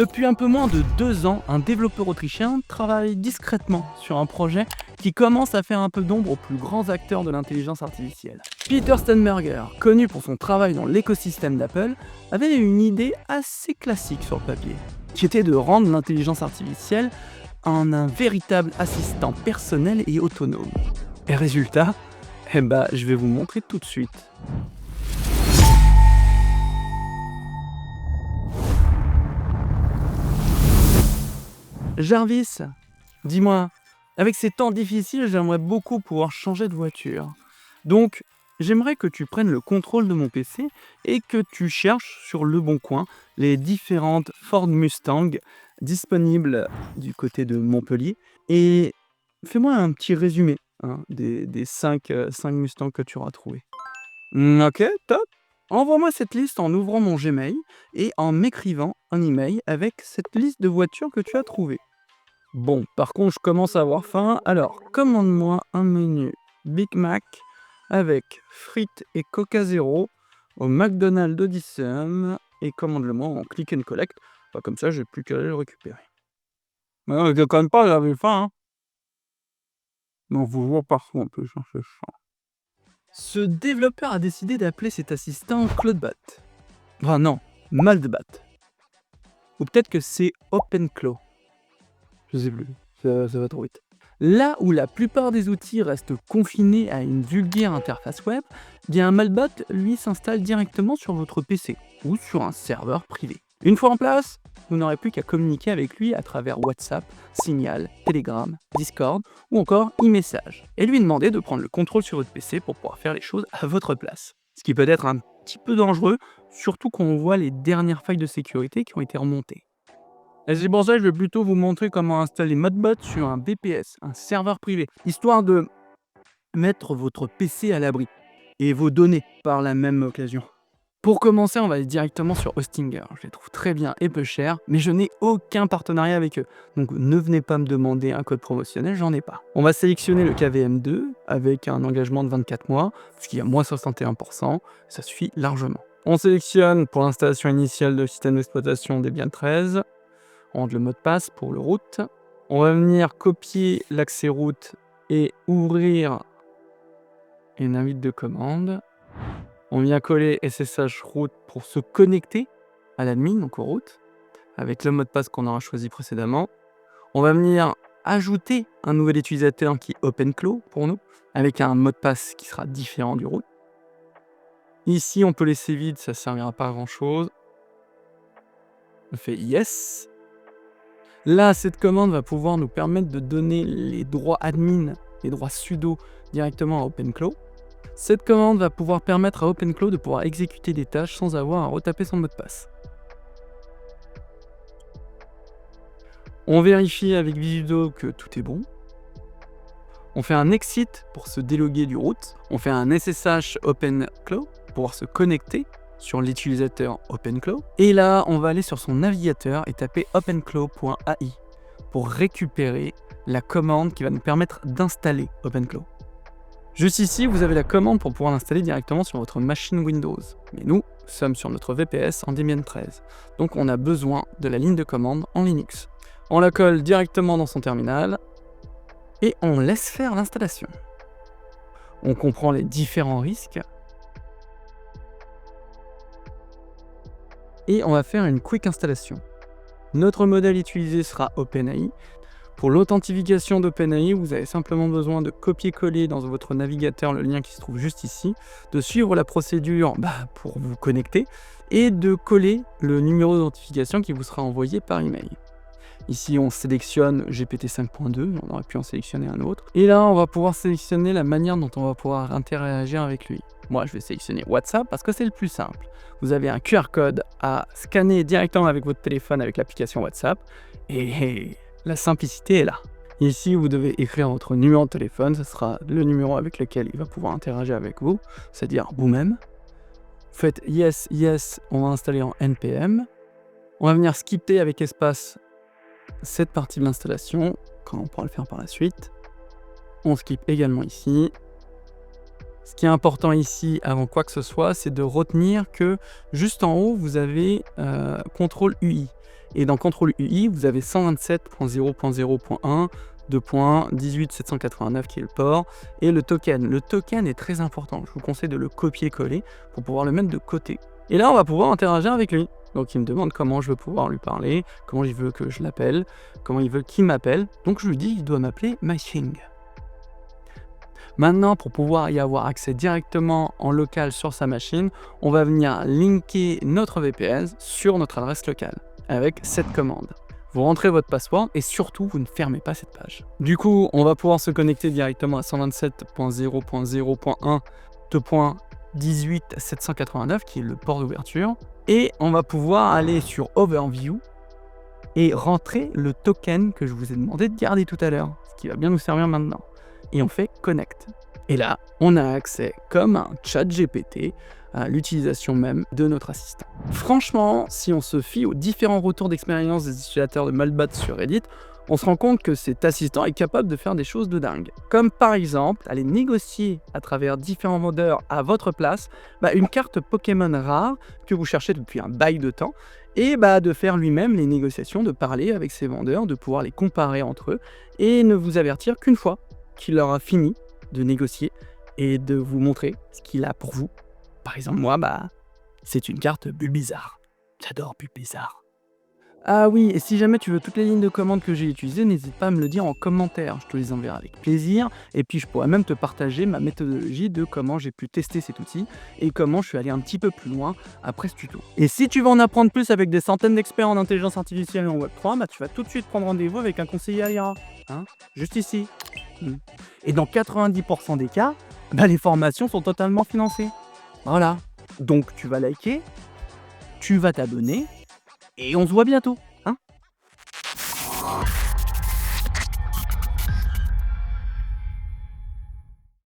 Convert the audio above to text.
Depuis un peu moins de 2 ans, un développeur autrichien travaille discrètement sur un projet qui commence à faire un peu d'ombre aux plus grands acteurs de l'intelligence artificielle. Peter Steinberger, connu pour son travail dans l'écosystème d'Apple, avait une idée assez classique sur le papier, qui était de rendre l'intelligence artificielle un véritable assistant personnel et autonome. Et résultat, je vais vous montrer tout de suite. Jarvis, dis-moi, avec ces temps difficiles, j'aimerais beaucoup pouvoir changer de voiture. Donc, j'aimerais que tu prennes le contrôle de mon PC et que tu cherches sur Le Bon Coin les différentes Ford Mustang disponibles du côté de Montpellier. Et fais-moi un petit résumé des 5 Mustangs que tu auras trouvés. Ok, top. Envoie-moi cette liste en ouvrant mon Gmail et en m'écrivant un email avec cette liste de voitures que tu as trouvées. Bon, par contre, je commence à avoir faim. Alors, commande-moi un menu Big Mac avec frites et Coca Zéro au McDonald's d'Odyssey et commande-le-moi en click and collect. Comme ça, j'ai plus qu'à aller le récupérer. Mais non, je déconne pas, j'avais faim. Non, vous voyez partout en plus, c'est chiant. Ce développeur a décidé d'appeler cet assistant Claudebot. Enfin non, Maldebot. Ou peut-être que c'est OpenClaw. Je sais plus, ça va trop vite. Là où la plupart des outils restent confinés à une vulgaire interface web, Maldebot, lui, s'installe directement sur votre PC ou sur un serveur privé. Une fois en place, vous n'aurez plus qu'à communiquer avec lui à travers WhatsApp, Signal, Telegram, Discord ou encore e-message, et lui demander de prendre le contrôle sur votre PC pour pouvoir faire les choses à votre place. Ce qui peut être un petit peu dangereux, surtout quand on voit les dernières failles de sécurité qui ont été remontées. Et c'est pour ça que je vais plutôt vous montrer comment installer Modbot sur un VPS, un serveur privé, histoire de mettre votre PC à l'abri et vos données par la même occasion. Pour commencer, on va aller directement sur Hostinger. Je les trouve très bien et peu chers, mais je n'ai aucun partenariat avec eux. Donc ne venez pas me demander un code promotionnel, j'en ai pas. On va sélectionner le KVM2 avec un engagement de 24 mois, ce qui est à moins 61%, ça suffit largement. On sélectionne pour l'installation initiale de système d'exploitation Debian 13. On rentre le mot de passe pour le root. On va venir copier l'accès root et ouvrir une invite de commande. On vient coller SSH root pour se connecter à l'admin, donc au root, avec le mot de passe qu'on aura choisi précédemment. On va venir ajouter un nouvel utilisateur qui est OpenClaw pour nous, avec un mot de passe qui sera différent du root. Ici, on peut laisser vide, ça ne servira pas à grand chose. On fait yes. Là, cette commande va pouvoir nous permettre de donner les droits admin, les droits sudo directement à OpenClaw. Cette commande va pouvoir permettre à OpenClaw de pouvoir exécuter des tâches sans avoir à retaper son mot de passe. On vérifie avec Visudo que tout est bon. On fait un exit pour se déloguer du root. On fait un SSH OpenClaw pour pouvoir se connecter sur l'utilisateur OpenClaw. Et là, on va aller sur son navigateur et taper openclaw.ai pour récupérer la commande qui va nous permettre d'installer OpenClaw. Juste ici, vous avez la commande pour pouvoir l'installer directement sur votre machine Windows. Mais nous sommes sur notre VPS en Debian 13. Donc on a besoin de la ligne de commande en Linux. On la colle directement dans son terminal et on laisse faire l'installation. On comprend les différents risques. Et on va faire une quick installation. Notre modèle utilisé sera OpenAI. Pour l'authentification d'OpenAI, vous avez simplement besoin de copier-coller dans votre navigateur le lien qui se trouve juste ici, de suivre la procédure pour vous connecter et de coller le numéro d'authentification qui vous sera envoyé par email. Ici, on sélectionne GPT 5.2, on aurait pu en sélectionner un autre. Et là, on va pouvoir sélectionner la manière dont on va pouvoir interagir avec lui. Moi, je vais sélectionner WhatsApp parce que c'est le plus simple. Vous avez un QR code à scanner directement avec votre téléphone avec l'application WhatsApp. Et la simplicité est là. Ici, vous devez écrire votre numéro de téléphone. Ce sera le numéro avec lequel il va pouvoir interagir avec vous, c'est-à-dire vous-même. Faites yes, yes, on va installer en NPM. On va venir skipper avec espace cette partie de l'installation, quand on pourra le faire par la suite. On skip également ici. Ce qui est important ici, avant quoi que ce soit, c'est de retenir que juste en haut, vous avez CTRL UI. Et dans Contrôle UI, vous avez 127.0.0.1, 2.18789 qui est le port, et le token. Le token est très important, je vous conseille de le copier-coller pour pouvoir le mettre de côté. Et là, on va pouvoir interagir avec lui. Donc il me demande comment je veux pouvoir lui parler, comment il veut que je l'appelle, comment il veut qu'il m'appelle. Donc je lui dis qu'il doit m'appeler MyThing. Maintenant, pour pouvoir y avoir accès directement en local sur sa machine, on va venir linker notre VPN sur notre adresse locale avec cette commande. Vous rentrez votre password et surtout, vous ne fermez pas cette page. Du coup, on va pouvoir se connecter directement à 127.0.0.1 2.18789 qui est le port d'ouverture. Et on va pouvoir aller sur Overview et rentrer le token que je vous ai demandé de garder tout à l'heure, ce qui va bien nous servir maintenant. Et on fait Connect. Et là, on a accès, comme un chat GPT, à l'utilisation même de notre assistant. Franchement, si on se fie aux différents retours d'expérience des utilisateurs de Malbat sur Reddit, on se rend compte que cet assistant est capable de faire des choses de dingue. Comme par exemple, aller négocier à travers différents vendeurs à votre place une carte Pokémon rare que vous cherchez depuis un bail de temps, et de faire lui-même les négociations, de parler avec ces vendeurs, de pouvoir les comparer entre eux, et ne vous avertir qu'une fois qu'il aura fini de négocier et de vous montrer ce qu'il a pour vous. Par exemple, moi, c'est une carte Bulbizarre. J'adore Bulbizarre. Ah oui, et si jamais tu veux toutes les lignes de commande que j'ai utilisées, n'hésite pas à me le dire en commentaire, je te les enverrai avec plaisir, et puis je pourrais même te partager ma méthodologie de comment j'ai pu tester cet outil, et comment je suis allé un petit peu plus loin après ce tuto. Et si tu veux en apprendre plus avec des centaines d'experts en intelligence artificielle et en Web3, tu vas tout de suite prendre rendez-vous avec un conseiller à l'IRA, juste ici. Et dans 90% des cas, les formations sont totalement financées. Voilà, donc tu vas liker, tu vas t'abonner, et on se voit bientôt.